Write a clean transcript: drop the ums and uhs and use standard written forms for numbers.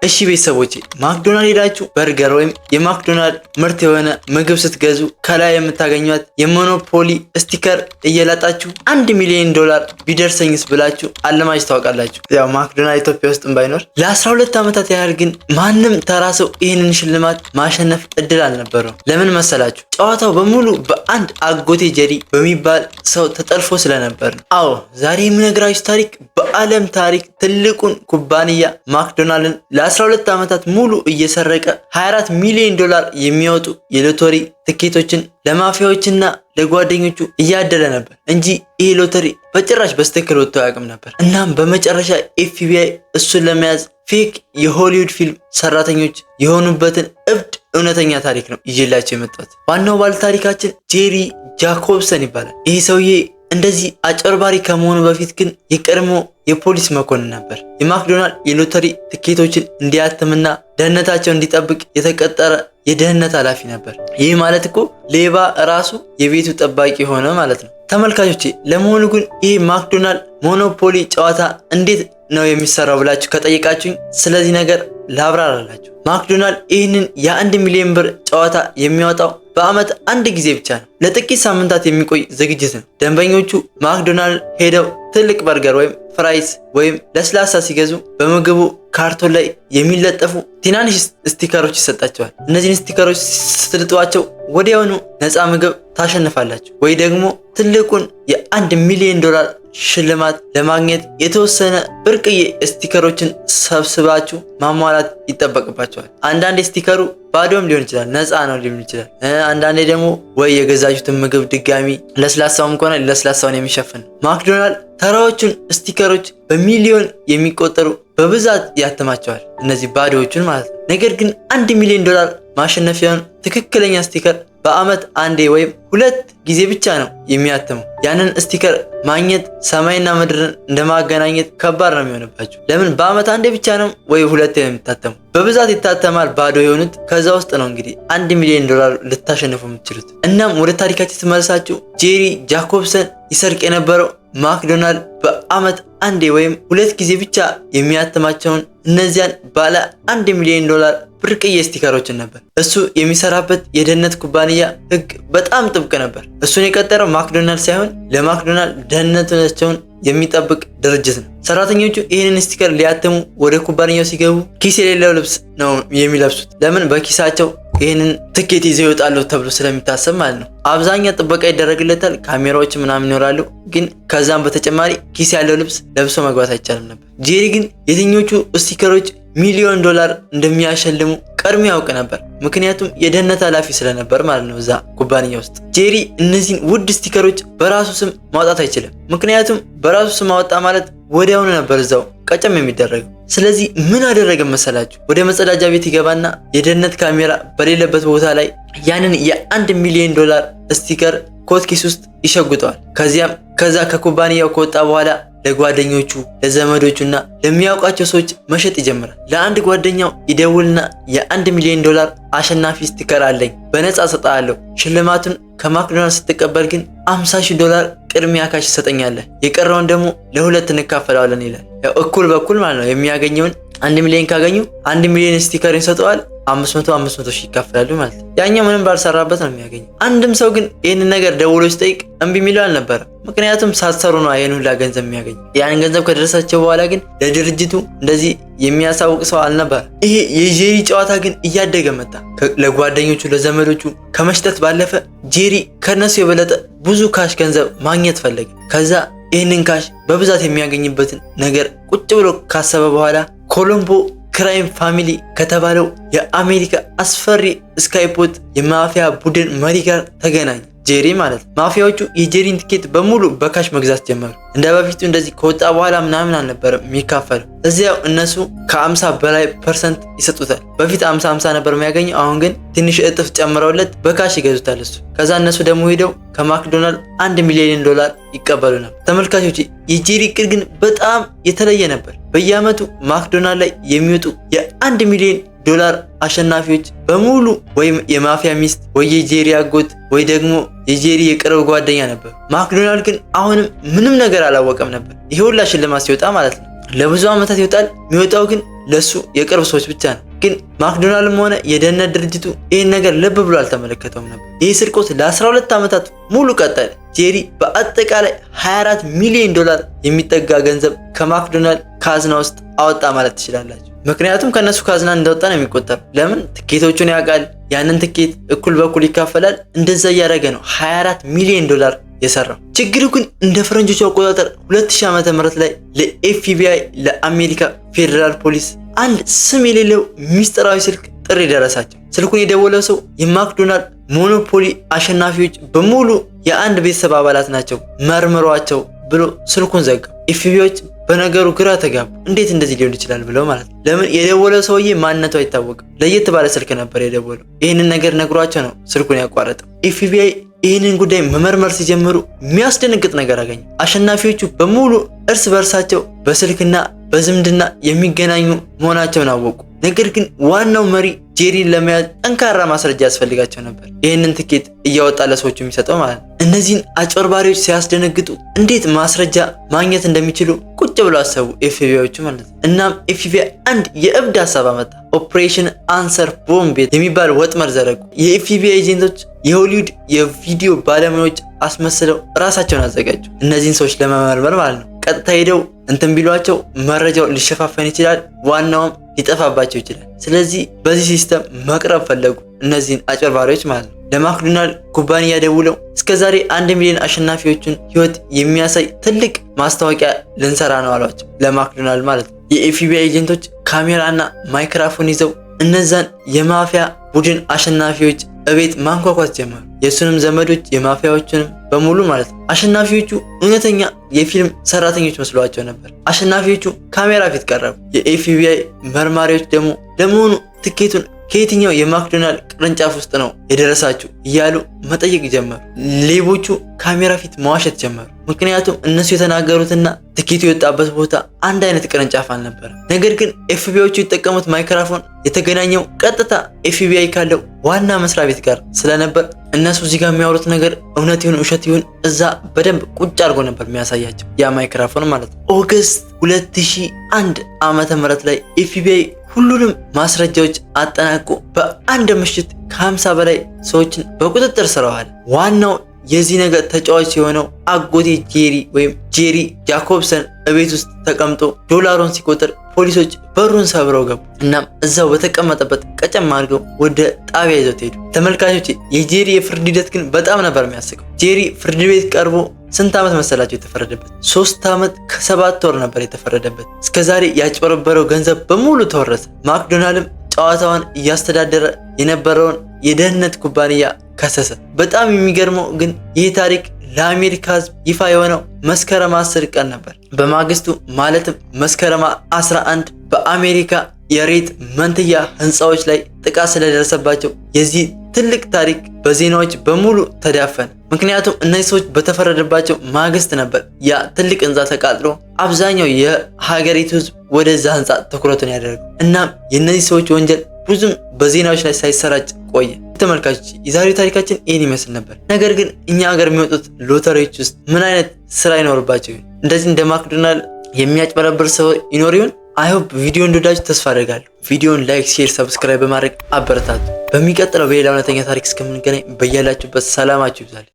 እሺ ቤተሰቦቼ ማክዶናልድ ሄዳችሁ በርገር ወይም የማክዶናልድ ምርት የሆነ ምግብ ስትገዙ ከላይ የምታገኙት የሞኖፖሊ ስቲከር እየላጣችሁ $1 ሚሊዮን ቢደርሰኝስ ብላችሁ አለማጅ ታውቃላችሁ። ያው ማክዶናልድ ኢትዮጵያ ውስጥም ባይኖር ለ12 ዓመታት ያህል ግን ማንም ተራ ሰው ይህንን ሽልማት ማሸነፍ እድል አልነበረው። ለምን መሰላችሁ? ጨዋታው በሙሉ በአንድ አጎቴ ጀሪ በሚባል ሰው ተጠልፎ ስለነበር ነው። አዎ ዛሬ የምነግራችሁ ታሪክ በዓለም ታሪክ ትልቁን ኩባንያ ማክዶናልድን ለ12 ዓመታት ሙሉ እየሰረቀ $24 ሚሊዮን የሚያወጡ የሎተሪ ትኬቶችን ለማፊያዎችና ለጓደኞቹ እያደለ ነበር እንጂ ይህ ሎተሪ በጭራሽ በስተክል ወጥቶ አያውቅም ነበር። እናም በመጨረሻ FBI እሱን ለመያዝ ፌክ የሆሊውድ ፊልም ሰራተኞች የሆኑበትን እብድ እውነተኛ ታሪክ ነው ይዤላችሁ የመጣሁት። ዋናው ባለ ታሪካችን ጄሪ ጃኮብሰን ይባላል። ይህ ሰውዬ እንደዚህ አጭበርባሪ ከመሆኑ በፊት ግን የቀድሞ የፖሊስ መኮንን ነበር። የማክዶናልድ የሎተሪ ትኬቶችን እንዲያትምና ደህንነታቸው እንዲጠብቅ የተቀጠረ የደህንነት ኃላፊ ነበር። ይህ ማለት እኮ ሌባ ራሱ የቤቱ ጠባቂ ሆነ ማለት ነው። ተመልካቾቼ ለመሆኑ ግን ይህ ማክዶናልድ ሞኖፖሊ ጨዋታ እንዴት ነው የሚሰራው ብላችሁ ከጠየቃችሁኝ ስለዚህ ነገር ላብራራላችሁ። ማክዶናልድ ይህንን የ1 ሚሊዮን ብር ጨዋታ የሚያወጣው በአመት አንድ ጊዜ ብቻ ነው። ለጥቂት ሳምንታት የሚቆይ ዝግጅት ነው። ደንበኞቹ ማክዶናልድ ሄደው ትልቅ በርገር ወይም ፍራይስ ወይም ለስላሳ ሲገዙ በምግቡ ካርቶን ላይ የሚለጠፉ ትናንሽ ስቲከሮች ይሰጣቸዋል። እነዚህን ስቲከሮች ስትልጧቸው ወዲያውኑ ነፃ ምግብ ታሸንፋላችሁ ወይ ደግሞ ትልቁን የ1 ሚሊዮን ሽልማት ለማግኘት የተወሰነ ብርቅዬ ስቲከሮችን ሰብስባችሁ ማሟላት ይጠበቅባቸዋል። አንዳንድ ስቲከሩ ባዶም ሊሆን ይችላል፣ ነፃ ነው ሊሆን ይችላል። አንዳንዴ ደግሞ ወይ የገዛችሁትን ምግብ ድጋሚ ለስላሳውም ከሆነ ለስላሳውን የሚሸፍን። ማክዶናልድ ተራዎቹን ስቲከሮች በሚሊዮን የሚቆጠሩ በብዛት ያተማቸዋል፣ እነዚህ ባዶዎቹን ማለት ነው። ነገር ግን $1 ሚሊዮን ማሸነፊያውን ትክክለኛ ስቲከር በአመት አንዴ ወይም 2 ጊዜ ብቻ ነው የሚያተመው። ያንን ስቲከር ማግኘት ሰማይና ምድርን እንደማገናኘት ከባድ ነው የሚሆንባችሁ። ለምን በአመት አንዴ ብቻ ነው ወይ 2 ነው የሚታተመው? በብዛት ይታተማል ባዶ የሆኑት። ከዛ ውስጥ ነው እንግዲህ $1 ሚሊዮን ልታሸንፉ የምትችሉት። እናም ወደ ታሪካችን ተመልሳችሁ ጄሪ ጃኮብሰን ይሰርቅ የነበረው ማክዶናልድ በአመት አንዴ ወይም 2 ጊዜ ብቻ የሚያተማቸውን እነዚያን ባለ $1 ሚሊዮን ብርቅዬ ስቲከሮችን ነበር። እሱ የሚሰራበት የደህንነት ኩባንያ ህግ በጣም ጥብቅ ነበር። እሱን የቀጠረው ማክዶናልድ ሳይሆን ለማክዶናልድ ደህንነታቸውን የሚጠብቅ ድርጅት ነው። ሰራተኞቹ ይህንን ስቲከር ሊያተሙ ወደ ኩባንያው ሲገቡ ኪስ የሌለው ልብስ ነው የሚለብሱት። ለምን? በኪሳቸው ይህንን ትኬት ይዘው ይወጣሉ ተብሎ ስለሚታሰብ ማለት ነው። አብዛኛው ጥበቃ ይደረግለታል፣ ካሜራዎች ምናምን ይኖራሉ። ግን ከዛም በተጨማሪ ኪስ ያለው ልብስ ለብሶ መግባት አይቻልም ነበር። ጄሪ ግን የትኞቹ ስቲከሮች $1 ሚሊዮን እንደሚያሸልሙ ቀድሞ ያውቅ ነበር። ምክንያቱም የደህንነት ኃላፊ ስለነበር ማለት ነው እዛ ኩባንያ ውስጥ። ጄሪ እነዚህን ውድ ስቲከሮች በራሱ ስም ማውጣት አይችልም። ምክንያቱም በራሱ ስም ማውጣት ማለት ወዲያውኑ ነበር እዛው ቀጨም የሚደረገው። ስለዚህ ምን አደረገ መሰላችሁ? ወደ መጸዳጃ ቤት ይገባና የደህንነት ካሜራ በሌለበት ቦታ ላይ ያንን የ$1 ሚሊዮን ስቲከር ኮት ኪስ ውስጥ ይሸጉጠዋል። ከዛ ከኩባንያው ከወጣ በኋላ ለጓደኞቹ ለዘመዶቹና ለሚያውቃቸው ሰዎች መሸጥ ይጀምራል። ለአንድ ጓደኛው ይደውልና የ$1 ሚሊዮን አሸናፊ ስቲከር አለኝ በነፃ ሰጣለሁ፣ ሽልማቱን ከማክዶናልድ ስትቀበል ግን $50,000 ቅድሚያ ካሽ ሰጠኛለህ፣ የቀረውን ደግሞ ለሁለት እንካፈላለን ይላል። ያው እኩል በኩል ማለት ነው። የሚያገኘውን 1 ሚሊዮን ካገኙ 1 ሚሊዮን ስቲከር ይሰጠዋል፣ 500 ሺህ ይካፈላሉ ማለት ነው። ያኛው ምንም ባልሰራበት ነው የሚያገኘው። አንድም ሰው ግን ይህንን ነገር ደውሎ ሲጠይቅ እምቢ የሚለው አልነበረም። ምክንያቱም ሳትሰሩ ነው ይሄን ሁላ ገንዘብ የሚያገኝ። ያንን ገንዘብ ከደረሳቸው በኋላ ግን ለድርጅቱ እንደዚህ የሚያሳውቅ ሰው አልነበር። ይሄ የጄሪ ጨዋታ ግን እያደገ መጣ። ለጓደኞቹ ለዘመዶቹ ከመስጠት ባለፈ ጄሪ ከነሱ የበለጠ ብዙ ካሽ ገንዘብ ማግኘት ፈለገ። ከዛ ይህንን ካሽ በብዛት የሚያገኝበትን ነገር ቁጭ ብሎ ካሰበ በኋላ ኮሎምቦ ክራይም ፋሚሊ ከተባለው የአሜሪካ አስፈሪ ስካይፖት የማፊያ ቡድን መሪ ጋር ተገናኘ። ጄሪ ማለት ማፊያዎቹ የጄሪን ትኬት በሙሉ በካሽ መግዛት ጀመሩ። እንደ በፊቱ እንደዚህ ከወጣ በኋላ ምናምን አልነበረም የሚካፈሉ። እዚያው እነሱ ከ50 በላይ % ይሰጡታል። በፊት 50 ነበር የሚያገኘው፣ አሁን ግን ትንሽ እጥፍ ጨምረውለት በካሽ ይገዙታል እሱ። ከዛ እነሱ ደግሞ ሄደው ከማክዶናልድ $1 ሚሊዮን ይቀበሉ ነበር። ተመልካቾች የጄሪ እቅድ ግን በጣም የተለየ ነበር። በየአመቱ ማክዶናልድ ላይ የሚወጡ የ$1 ሚሊዮን አሸናፊዎች በሙሉ ወይም የማፊያ ሚስት ወይ የጄሪ አጎት ወይ ደግሞ የጄሪ የቅርብ ጓደኛ ነበር። ማክዶናልድ ግን አሁንም ምንም ነገር አላወቀም ነበር። ይሄ ሁላ ሽልማት ሲወጣ ማለት ነው። ለብዙ አመታት ይወጣል። የሚወጣው ግን ለሱ የቅርብ ሰዎች ብቻ ነው። ግን ማክዶናልድም ሆነ የደህንነት ድርጅቱ ይህን ነገር ልብ ብሎ አልተመለከተውም ነበር። ይህ ስርቆት ለ12 ዓመታት ሙሉ ቀጠለ። ጄሪ በአጠቃላይ 24 ሚሊዮን ዶላር የሚጠጋ ገንዘብ ከማክዶናልድ ካዝና ውስጥ አወጣ ማለት ትችላላችሁ። ምክንያቱም ከነሱ ካዝና እንደወጣ ነው የሚቆጠረው። ለምን? ትኬቶቹን ያውቃል። ያንን ትኬት እኩል በኩል ይካፈላል። እንደዛ እያደረገ ነው 24 ሚሊዮን ዶላር የሰራው። ችግሩ ግን እንደ ፈረንጆቹ አቆጣጠር 2000 ዓመተ ምህረት ላይ ለኤፍቢአይ ለአሜሪካ ፌዴራል ፖሊስ አንድ ስም የሌለው ሚስጥራዊ ስልክ ጥሪ ደረሳቸው። ስልኩን የደወለው ሰው የማክዶናልድ ሞኖፖሊ አሸናፊዎች በሙሉ የአንድ ቤተሰብ አባላት ናቸው፣ መርምሯቸው ብሎ ስልኩን ዘጋ። ኤፍቢአዮች በነገሩ ግራ ተጋቡ። እንዴት እንደዚህ ሊሆን ይችላል ብለው ማለት ነው። ለምን? የደወለው ሰውዬ ማንነቱ አይታወቅም። ለየት ባለ ስልክ ነበር የደወለው። ይህንን ነገር ነግሯቸው ነው ስልኩን ያቋረጠው። ኤፍቢአይ ይህንን ጉዳይ መመርመር ሲጀምሩ የሚያስደነግጥ ነገር አገኙ። አሸናፊዎቹ በሙሉ እርስ በርሳቸው በስልክና በዝምድና የሚገናኙ መሆናቸውን አወቁ። ነገር ግን ዋናው መሪ ጄሪን ለመያዝ ጠንካራ ማስረጃ ያስፈልጋቸው ነበር። ይህንን ትኬት እያወጣ ለሰዎቹ የሚሰጠው ማለት ነው። እነዚህን አጭበርባሪዎች ሲያስደነግጡ እንዴት ማስረጃ ማግኘት እንደሚችሉ ቁጭ ብለው አሰቡ ኤፍቢአዮቹ ማለት ነው። እናም ኤፍቢአይ አንድ የእብድ ሀሳብ አመጣ። ኦፕሬሽን አንሰር ቦምብ የሚባል ወጥመድ ዘረጉ። የኤፍቢአይ ኤጀንቶች የሆሊውድ የቪዲዮ ባለሙያዎች አስመስለው ራሳቸውን አዘጋጁ፣ እነዚህን ሰዎች ለመመርመር ማለት ነው። ቀጥታ ሄደው እንትን ቢሏቸው መረጃው ሊሸፋፈን ይችላል፣ ዋናውም ሊጠፋባቸው ይችላል። ስለዚህ በዚህ ሲስተም መቅረብ ፈለጉ እነዚህን አጭበርባሪዎች ማለት ነው። ለማክዶናልድ ኩባንያ ደውለው እስከዛሬ 1 ሚሊዮን አሸናፊዎችን ህይወት የሚያሳይ ትልቅ ማስታወቂያ ልንሰራ ነው አሏቸው። ለማክዶናልድ ማለት ነው። የኤፍቢአይ ኤጀንቶች ካሜራና ማይክሮፎን ይዘው እነዛን የማፊያ ቡድን አሸናፊዎች እቤት ማንኳኳት ጀመሩ። የሱንም ዘመዶች የማፊያዎችንም በሙሉ ማለት ነው። አሸናፊዎቹ እውነተኛ የፊልም ሰራተኞች መስሏቸው ነበር። አሸናፊዎቹ ካሜራ ፊት ቀረቡ። የኤፍቢአይ መርማሪዎች ደግሞ ለመሆኑ ትኬቱን ከየትኛው የማክዶናልድ ቅርንጫፍ ውስጥ ነው የደረሳችሁ እያሉ መጠየቅ ጀመሩ። ሌቦቹ ካሜራ ፊት መዋሸት ጀመሩ። ምክንያቱም እነሱ የተናገሩትና ትኬቱ የወጣበት ቦታ አንድ አይነት ቅርንጫፍ አልነበረ። ነገር ግን ኤፍቢአዮቹ የተጠቀሙት ማይክሮፎን የተገናኘው ቀጥታ ኤፍቢአይ ካለው ዋና መስሪያ ቤት ጋር ስለነበር እነሱ እዚህ ጋር የሚያወሩት ነገር እውነት ይሁን ውሸት ይሁን እዛ በደንብ ቁጭ አድርጎ ነበር የሚያሳያቸው ያ ማይክሮፎን ማለት ነው። ኦገስት 2001 ዓመተ ምህረት ላይ ኤፍቢአይ ሁሉንም ማስረጃዎች አጠናቆ በአንድ ምሽት ከ50 በላይ ሰዎችን በቁጥጥር ስር አዋለ። ዋናው የዚህ ነገር ተጫዋች የሆነው አጎቴ ጄሪ ወይም ጄሪ ጃኮብሰን እቤት ውስጥ ተቀምጦ ዶላሩን ሲቆጥር ፖሊሶች በሩን ሰብረው ገቡ። እናም እዛው በተቀመጠበት ቀጨም አድርገው ወደ ጣቢያ ይዘው ሄዱ። ተመልካቾች የጄሪ የፍርድ ሂደት ግን በጣም ነበር የሚያስቀው። ጄሪ ፍርድ ቤት ቀርቦ ስንት ዓመት መሰላቸው የተፈረደበት? 3 ዓመት ከ7 ወር ነበር የተፈረደበት። እስከዛሬ ያጭበረበረው ገንዘብ በሙሉ ተወረሰ። ማክዶናልድም ጨዋታውን እያስተዳደረ የነበረውን የደህንነት ኩባንያ ከሰሰ። በጣም የሚገርመው ግን ይህ ታሪክ ለአሜሪካ ሕዝብ ይፋ የሆነው መስከረም 10 ቀን ነበር። በማግስቱ ማለትም መስከረም 11 በአሜሪካ የሬት መንትያ ህንፃዎች ላይ ጥቃት ስለደረሰባቸው የዚህ ትልቅ ታሪክ በዜናዎች በሙሉ ተዳፈነ። ምክንያቱም እነዚህ ሰዎች በተፈረደባቸው ማግስት ነበር ያ ትልቅ ህንፃ ተቃጥሎ አብዛኛው የሀገሪቱ ህዝብ ወደዛ ህንፃ ትኩረቱን ያደረገው። እናም የእነዚህ ሰዎች ወንጀል ብዙም በዜናዎች ላይ ሳይሰራጭ ቆየ። ተመልካቾች የዛሬው ታሪካችን ይህን ይመስል ነበር። ነገር ግን እኛ ሀገር የሚወጡት ሎተሪዎች ውስጥ ምን አይነት ስራ ይኖርባቸው ይሆን? እንደዚህ እንደ ማክዶናልድ የሚያጭበረብር ሰው ይኖር ይሆን? አይሆፕ ቪዲዮ እንደወዳችሁ ተስፋ አደርጋለሁ። ቪዲዮን ላይክ፣ ሼር፣ ሰብስክራይብ በማድረግ አበረታቱ። በሚቀጥለው በሌላ እውነተኛ ታሪክ እስከምንገናኝ በያላችሁበት ሰላማችሁ ይብዛል።